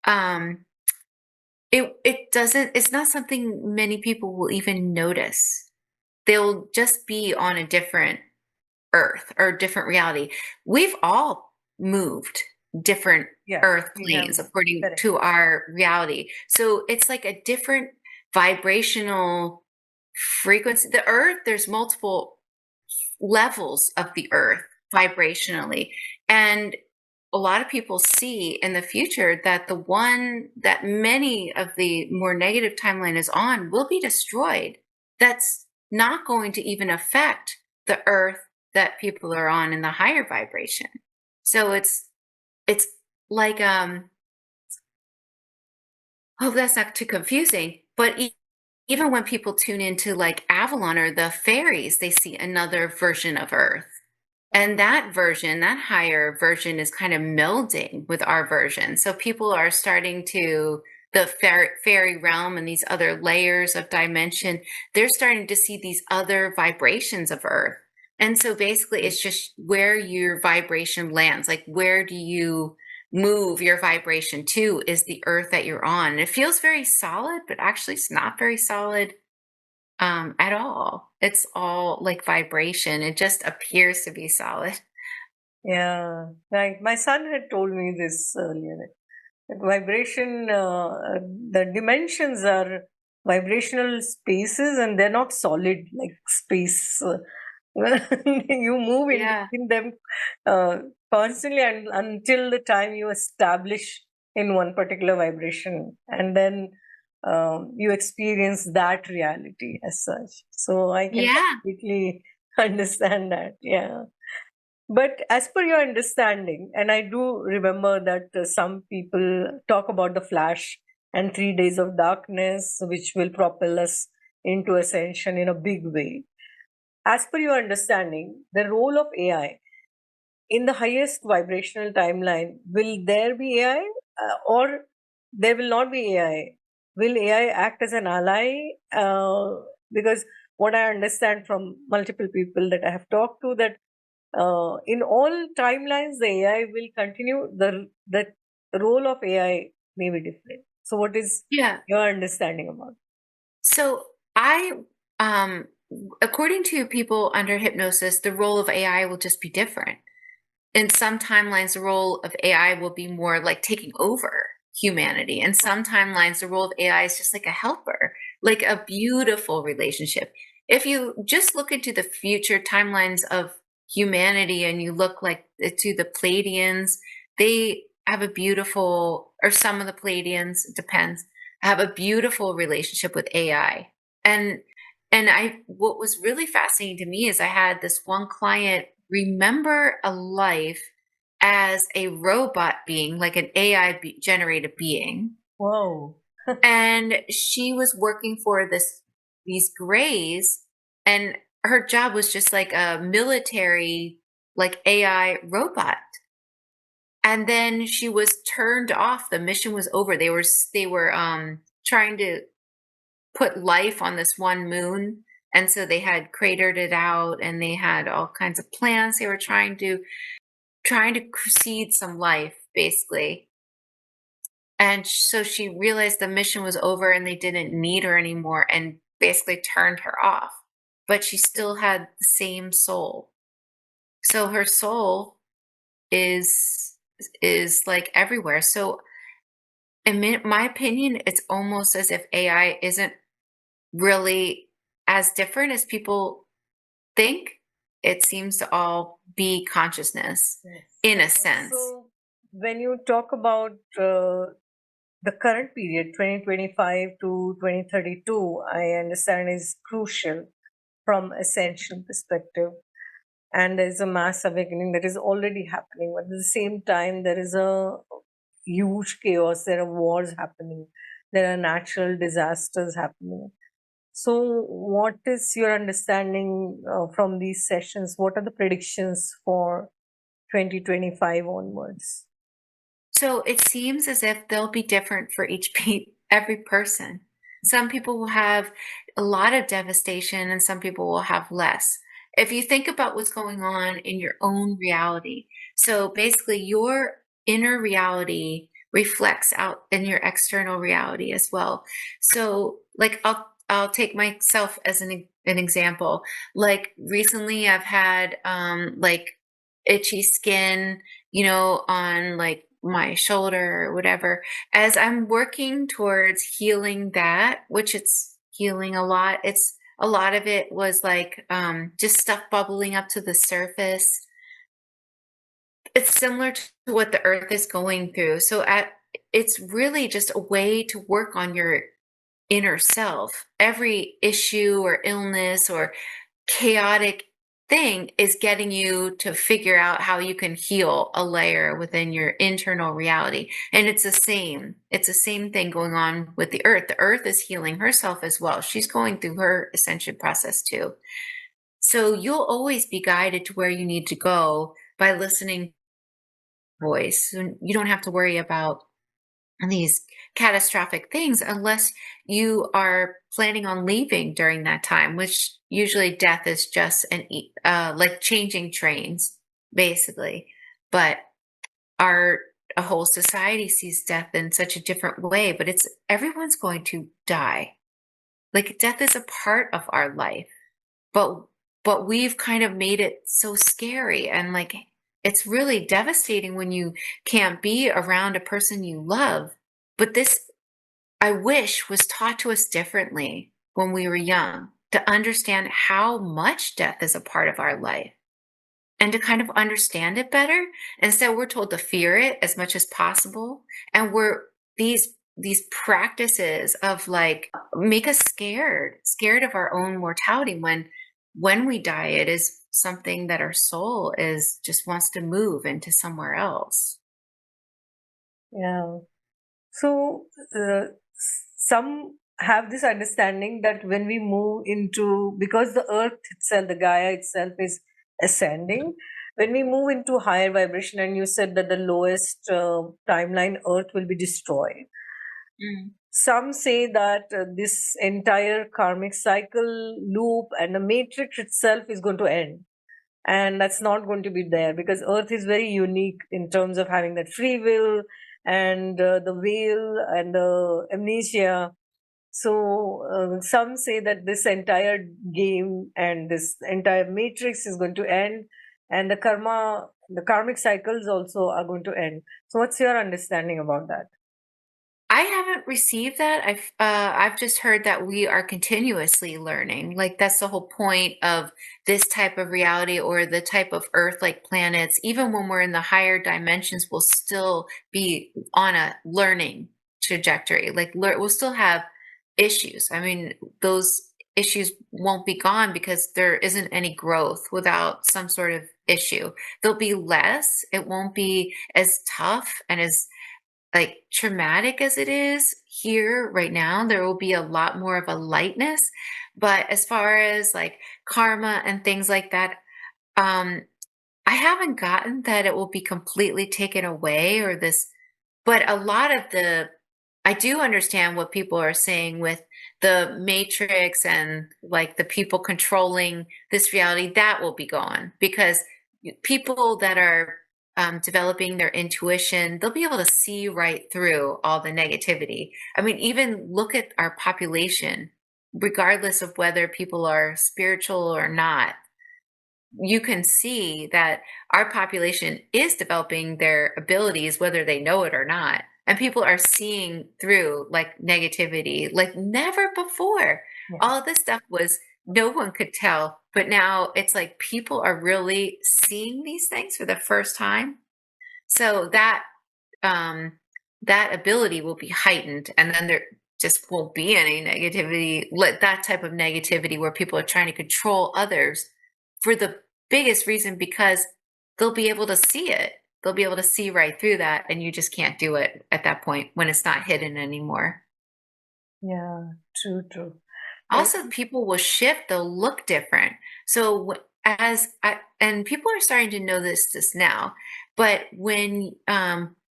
um it's not something many people will even notice. They'll just be on a different earth or different reality. We've all moved different Yeah, earth we have planes moved. according Correct. to our reality. So it's like a different vibrational frequency. The earth, there's multiple levels of the earth vibrationally. And a lot of people see in the future that the one that many of the more negative timeline is on will be destroyed. That's not going to even affect the earth that people are on in the higher vibration. So it's like hope that's not too confusing, but even when people tune into like Avalon or the fairies, they see another version of Earth. And that version, that higher version, is kind of melding with our version. So people are starting to, the fairy realm and these other layers of dimension, they're starting to see these other vibrations of Earth. And so basically, it's just where your vibration lands. Like, where do you move your vibration to is the Earth that you're on. And it feels very solid, but actually, it's not very solid at all. It's all like vibration. It just appears to be solid. Yeah, right. My son had told me this earlier. That vibration, the dimensions are vibrational spaces, and they're not solid like space. You move in Yeah. between them uh, constantly, and until the time you establish in one particular vibration, and then you experience that reality as such. So I can Yeah. completely understand that. Yeah. But as per your understanding, and I do remember that some people talk about the flash and 3 days of darkness, which will propel us into ascension in a big way. As per your understanding, the role of AI in the highest vibrational timeline, will there be AI, or there will not be AI? Will AI act as an ally? Because what I understand from multiple people that I have talked to, that in all timelines, the AI will continue. The role of AI may be different. So, what is Yeah. your understanding about? So I, um, according to people under hypnosis, the role of AI will just be different. In some timelines, the role of AI will be more like taking over humanity. In some timelines, the role of AI is just like a helper, like a beautiful relationship. If you just look into the future timelines of humanity and you look like to the Pleiadians, they have a beautiful, or some of the Pleiadians, it depends, have a beautiful relationship with AI. And what was really fascinating to me is I had this one client remember a life as a robot being, like an AI generated being. Wow. And she was working for these grays, and her job was just like a military, like AI robot. And then she was turned off. The mission was over. They were trying to put life on this one moon. And so they had cratered it out and they had all kinds of plans they were trying to seed some life, basically. And so she realized the mission was over and they didn't need her anymore and basically turned her off. But she still had the same soul. So her soul is like everywhere. So in my opinion, it's almost as if AI isn't really as different as people think. it seems to all be consciousness Yes. in a sense. So, when you talk about the current period, 2025 to 2032, I understand is crucial from Ascension perspective. And there is a mass awakening that is already happening. But at the same time, there is a huge chaos. There are wars happening. There are natural disasters happening. So, what is your understanding from these sessions? What are the predictions for 2025 onwards? So it seems as if they'll be different for every person. Some people will have a lot of devastation and some people will have less. If you think about what's going on in your own reality, so basically your inner reality reflects out in your external reality as well. So like I'll take myself as an example. Like recently I've had like itchy skin, on like my shoulder or whatever. As I'm working towards healing that, which it's healing a lot, it's a lot of it was like just stuff bubbling up to the surface. It's similar to what the earth is going through. It's really just a way to work on your inner self. Every issue or illness or chaotic thing is getting you to figure out how you can heal a layer within your internal reality. And it's the same thing going on with the earth is healing herself as well. She's going through her ascension process too. So you'll always be guided to where you need to go by listening to the voice. So you don't have to worry about these catastrophic things unless you are planning on leaving during that time, which usually death is just like changing trains, basically. But our a whole society sees death in such a different way, but it's everyone's going to die. Like death is a part of our life, but we've kind of made it so scary and like it's really devastating when you can't be around a person you love. But this, I wish, was taught to us differently when we were young, to understand how much death is a part of our life and to kind of understand it better. Instead, we're told to fear it as much as possible. And these practices of like make us scared of our own mortality when we die, it is something that our soul is just wants to move into somewhere else. Yeah. So, some have this understanding that when we move into, because the earth itself, the Gaia itself is ascending, when we move into higher vibration, and you said that the lowest timeline, earth will be destroyed. Some say that this entire karmic cycle loop and the matrix itself is going to end. And that's not going to be there because earth is very unique in terms of having that free will and the veil and the amnesia. So some say that this entire game and this entire matrix is going to end, and the karmic cycles also are going to end. So what's your understanding about that? I haven't received that. I've just heard that we are continuously learning. Like that's the whole point of this type of reality or the type of Earth-like planets. Even when we're in the higher dimensions, we'll still be on a learning trajectory. Like we'll still have issues. I mean, those issues won't be gone because there isn't any growth without some sort of issue. There'll be less. It won't be as tough and as like traumatic as it is here right now. There will be a lot more of a lightness. But as far as like karma and things like that, um, I haven't gotten that it will be completely taken away or this, but a lot of I do understand what people are saying with the matrix and like the people controlling this reality, that will be gone because people that are developing their intuition, they'll be able to see right through all the negativity. I mean, even look at our population, regardless of whether people are spiritual or not, you can see that our population is developing their abilities, whether they know it or not. And people are seeing through like negativity like never before. Yeah. All of this stuff was no one could tell, but now it's like people are really seeing these things for the first time. So um, that ability will be heightened, and then there just won't be any negativity, that type of negativity where people are trying to control others for the biggest reason because they'll be able to see it. They'll be able to see right through that, and you just can't do it at that point when it's not hidden anymore. Yeah, true, true. And Also, people will shift, they'll look different. So and people are starting to know this now, but when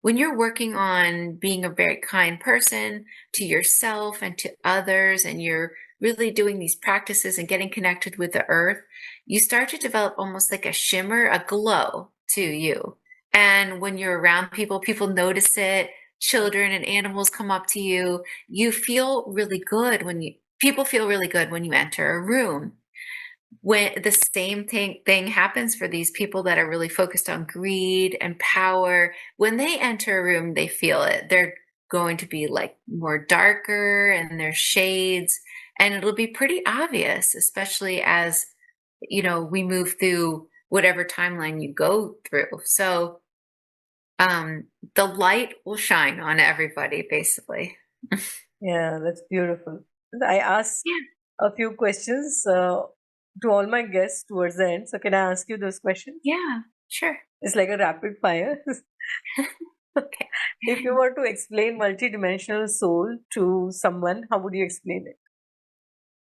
you're working on being a very kind person to yourself and to others, and you're really doing these practices and getting connected with the earth, you start to develop almost like a shimmer, a glow to you. And when you're around people, people notice it. Children and animals come up to you. You feel really good when people feel really good when you enter a room. When the same thing happens for these people that are really focused on greed and power, when they enter a room, they feel it. They're going to be like more darker and their shades, and it'll be pretty obvious, especially as we move through whatever timeline you go through. So the light will shine on everybody, basically. yeah, that's beautiful. I ask Yeah, a few questions to all my guests towards the end. So, can I ask you those questions? yeah, sure. It's like a rapid fire. Okay. If you were to explain multidimensional soul to someone, how would you explain it?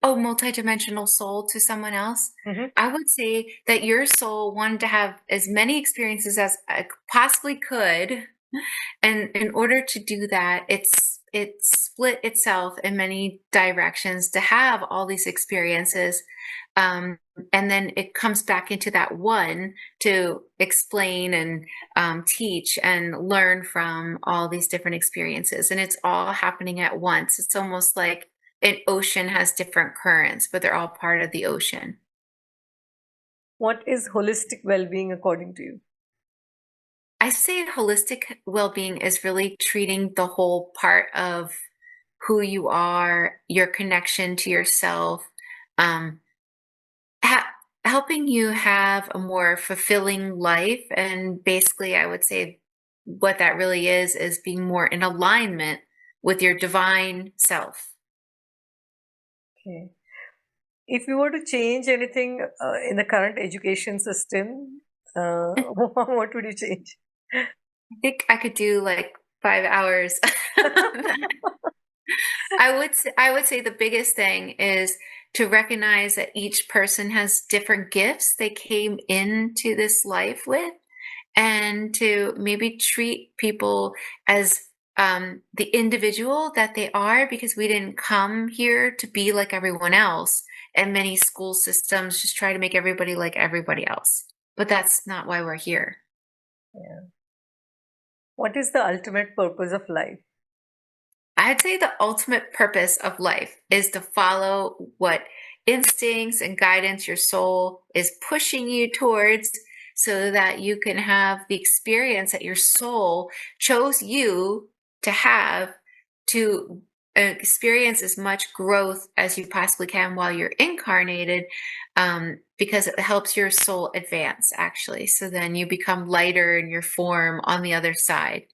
Oh, multidimensional soul to someone else. Mm-hmm. I would say that your soul wanted to have as many experiences as I possibly could. And in order to do that, it split itself in many directions to have all these experiences. Um, and then it comes back into that one to explain and teach and learn from all these different experiences. And it's all happening at once. It's almost like an ocean has different currents, but they're all part of the ocean. What is holistic well being according to you? I say holistic well-being is really treating the whole part of who you are, your connection to yourself, um, ha- helping you have a more fulfilling life. And basically, I would say what that really is being more in alignment with your divine self. Okay. If you were to change anything in the current education system, what would you change? I think I could do like 5 hours. I would say the biggest thing is to recognize that each person has different gifts they came into this life with, and to maybe treat people as the individual that they are, because we didn't come here to be like everyone else. And many school systems just try to make everybody like everybody else. But that's not why we're here. Yeah. What is the ultimate purpose of life? I'd say the ultimate purpose of life is to follow what instincts and guidance your soul is pushing you towards, so that you can have the experience that your soul chose you to have, to experience as much growth as you possibly can while you're incarnated, because it helps your soul advance, actually. So then you become lighter in your form on the other side.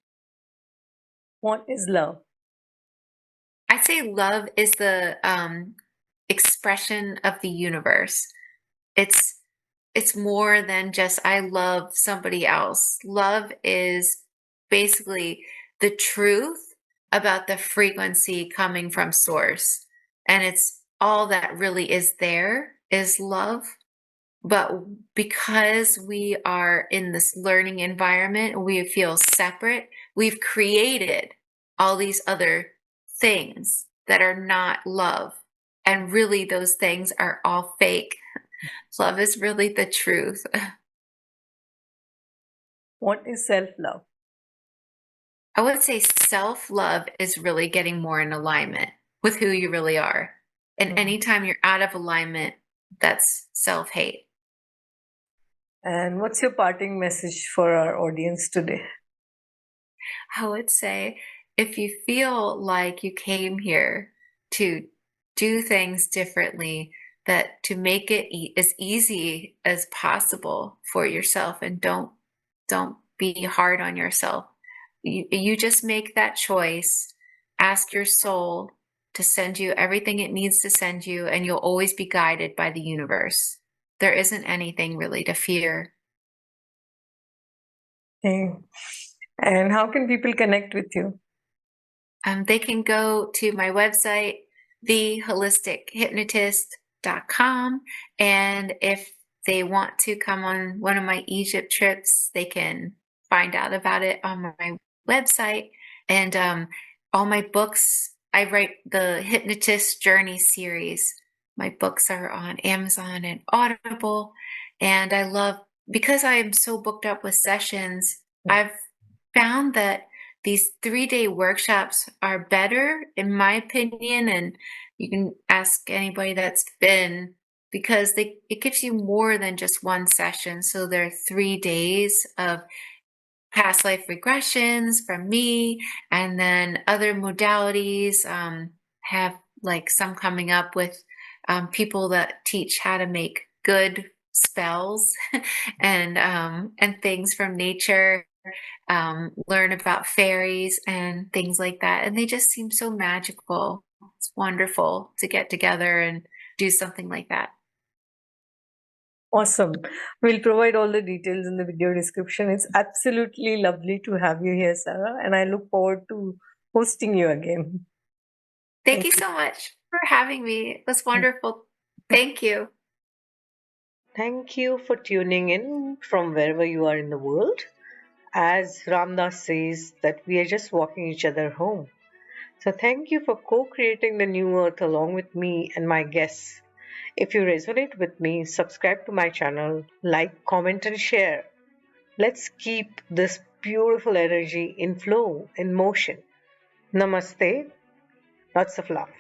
What is love? I'd say love is the expression of the universe. It's it's more than just I love somebody else. Love is basically the truth about the frequency coming from source. And it's all that really is there is love. But because we are in this learning environment, we feel separate. We've created all these other things that are not love. And really, those things are all fake. Love is really the truth. What is self love? I would say self love is really getting more in alignment with who you really are. And anytime you're out of alignment, that's self hate. And what's your parting message for our audience today? I would say if you feel like you came here to do things differently, that to make it as easy as possible for yourself, and don't be hard on yourself. You just make that choice. Ask your soul to send you everything it needs to send you, and you'll always be guided by the universe. There isn't anything really to fear. Okay. And how can people connect with you? They can go to my website, theholistichuhypnotist.com. And if they want to come on one of my Egypt trips, they can find out about it on my website. And all my books, I write the Hypnotist Journey series. My books are on Amazon and Audible. And I love, because I am so booked up with sessions, I've found that these 3-day workshops are better, in my opinion, and you can ask anybody that's been, because it gives you more than just one session. So there are 3 days of past life regressions from me, and then other modalities. Have like some coming up with people that teach how to make good spells and things from nature, learn about fairies and things like that. And they just seem so magical. It's wonderful to get together and do something like that. Awesome. We'll provide all the details in the video description. It's absolutely lovely to have you here, Sarah, and I look forward to hosting you again. Thank you so much for having me. It was wonderful. Thank you. Thank you for tuning in from wherever you are in the world. As Ramdas says, that we are just walking each other home. So thank you for co-creating the new earth along with me and my guests. If you resonate with me, subscribe to my channel, like, comment, and share. Let's keep this beautiful energy in flow, in motion. Namaste. Lots of love.